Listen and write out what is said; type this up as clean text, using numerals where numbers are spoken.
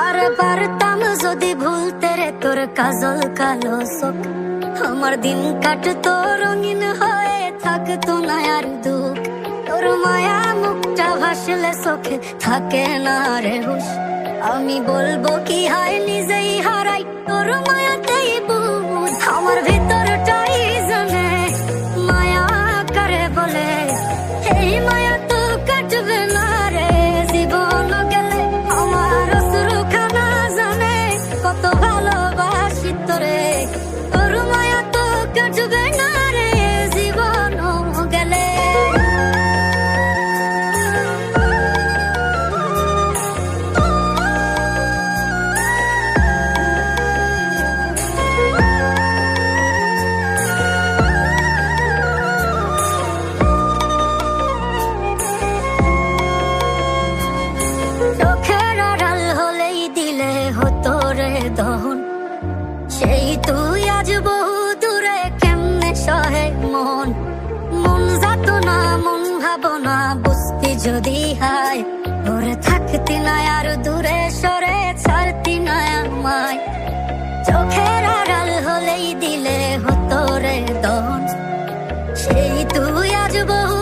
আরে পারতাম যদি ভুলতে রে তোর কাজল কালো চোখ, আমার দিন কাটতো রঙিন হয়ে, থাকতো না আর দুঃখ। তোর মায়া মুখটা ভাসলে চোখে থাকে না রে হুশ, আমি বলবো কি হায় নিজেই হারাই তোর মায়াতেই বুঝ। আমার ভিতরটাই জানে মায়া কারে বলে, এই মায়া তো কাটবে না রে জীবন গেলে। আমার অশ্রুখানা জানে কত ভালোবাসি তোরে, তোর মায়া তো কাটবে না রে জীবন গেলে। চোখের আড়াল হলেই দিলে হতো রে দহন, সেই তুই আজ বহু দূরে কেমনে সহে মন। মন যাত না মন ভাবনা বুঝতি যদি হায়, ওরে থাকতি না আর দূরে সরে ছাড়তি না আমায়। চোখের আড়াল হলেই দিলে হতো রে দহন, সেই তুই আজ বহু